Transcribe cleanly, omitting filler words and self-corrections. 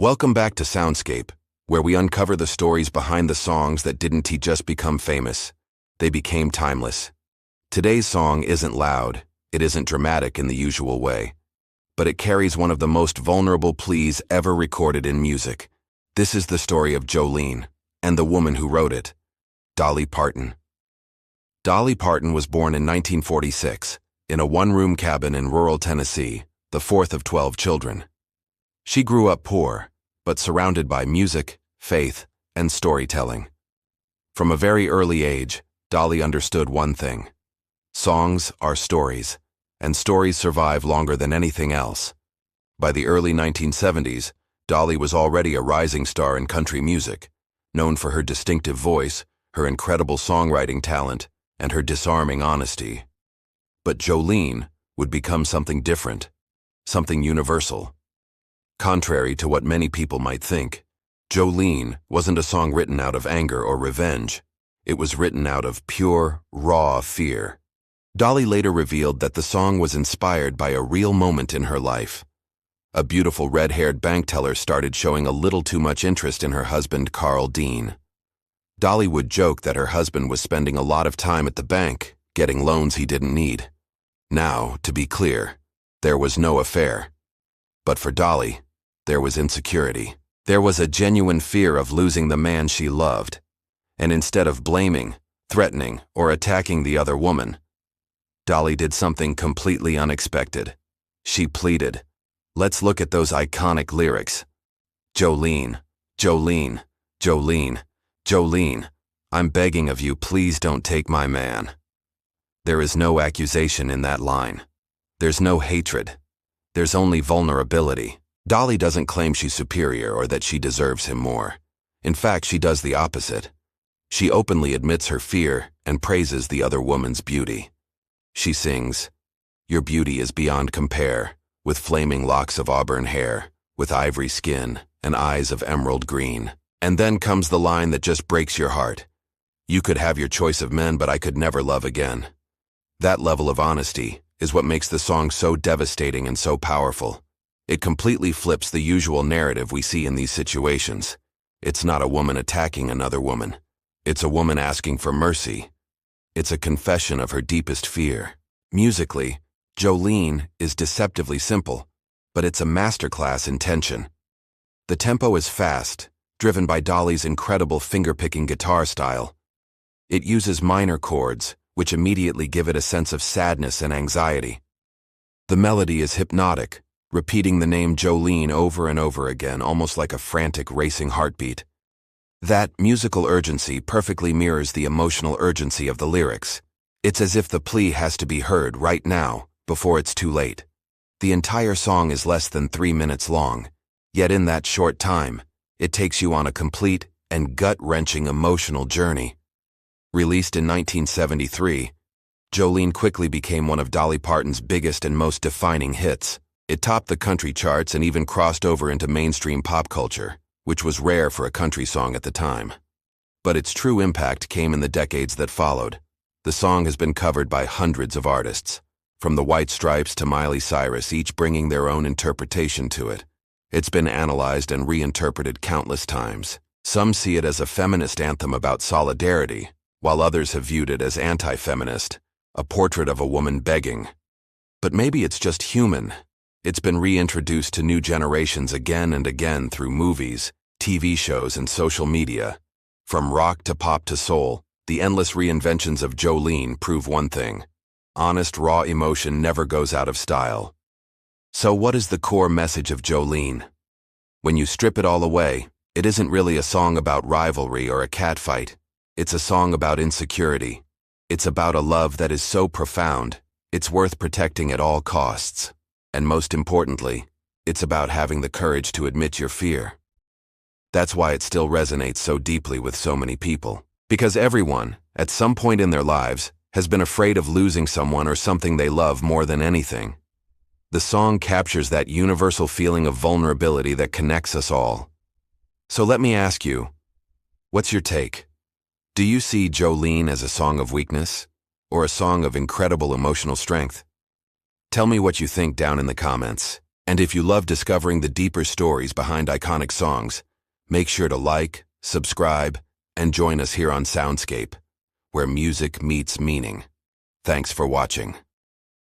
Welcome back to Soundscape, where we uncover the stories behind the songs that didn't just become famous. They became timeless. Today's song isn't loud, it isn't dramatic in the usual way, but it carries one of the most vulnerable pleas ever recorded in music. This is the story of Jolene, and the woman who wrote it, Dolly Parton. Dolly Parton was born in 1946, in a one-room cabin in rural Tennessee, the fourth of 12 children. She grew up poor, but surrounded by music, faith, and storytelling. From a very early age, Dolly understood one thing. Songs are stories, and stories survive longer than anything else. By the early 1970s, Dolly was already a rising star in country music, known for her distinctive voice, her incredible songwriting talent, and her disarming honesty. But Jolene would become something different, something universal. Contrary to what many people might think, Jolene wasn't a song written out of anger or revenge. It was written out of pure, raw fear. Dolly later revealed that the song was inspired by a real moment in her life. A beautiful red-haired bank teller started showing a little too much interest in her husband, Carl Dean. Dolly would joke that her husband was spending a lot of time at the bank, getting loans he didn't need. Now, to be clear, there was no affair. But for Dolly, there was insecurity. There was a genuine fear of losing the man she loved. And instead of blaming, threatening, or attacking the other woman, Dolly did something completely unexpected. She pleaded. Let's look at those iconic lyrics. Jolene, Jolene, Jolene, Jolene, I'm begging of you, please don't take my man. There is no accusation in that line. There's no hatred. There's only vulnerability. Dolly doesn't claim she's superior or that she deserves him more. In fact, she does the opposite. She openly admits her fear and praises the other woman's beauty. She sings, "Your beauty is beyond compare, with flaming locks of auburn hair, with ivory skin and eyes of emerald green." And then comes the line that just breaks your heart. "You could have your choice of men, but I could never love again." That level of honesty is what makes the song so devastating and so powerful. It completely flips the usual narrative we see in these situations. It's not a woman attacking another woman. It's a woman asking for mercy. It's a confession of her deepest fear. Musically, Jolene is deceptively simple, but it's a masterclass in tension. The tempo is fast, driven by Dolly's incredible finger-picking guitar style. It uses minor chords, which immediately give it a sense of sadness and anxiety. The melody is hypnotic, repeating the name Jolene over and over again, almost like a frantic racing heartbeat. That musical urgency perfectly mirrors the emotional urgency of the lyrics. It's as if the plea has to be heard right now, before it's too late. The entire song is less than 3 minutes long, yet in that short time, it takes you on a complete and gut-wrenching emotional journey. Released in 1973, Jolene quickly became one of Dolly Parton's biggest and most defining hits. It topped the country charts and even crossed over into mainstream pop culture, which was rare for a country song at the time. But its true impact came in the decades that followed. The song has been covered by hundreds of artists, from the White Stripes to Miley Cyrus, each bringing their own interpretation to it. It's been analyzed and reinterpreted countless times. Some see it as a feminist anthem about solidarity, while others have viewed it as anti-feminist, a portrait of a woman begging. But maybe it's just human. It's been reintroduced to new generations again and again through movies, TV shows, and social media. From rock to pop to soul, the endless reinventions of Jolene prove one thing. Honest, raw emotion never goes out of style. So what is the core message of Jolene? When you strip it all away, it isn't really a song about rivalry or a catfight. It's a song about insecurity. It's about a love that is so profound, it's worth protecting at all costs. And most importantly, it's about having the courage to admit your fear. That's why it still resonates so deeply with so many people. Because everyone, at some point in their lives, has been afraid of losing someone or something they love more than anything. The song captures that universal feeling of vulnerability that connects us all. So let me ask you, what's your take? Do you see Jolene as a song of weakness, or a song of incredible emotional strength? Tell me what you think down in the comments. And if you love discovering the deeper stories behind iconic songs, make sure to like, subscribe, and join us here on Soundscape, where music meets meaning. Thanks for watching.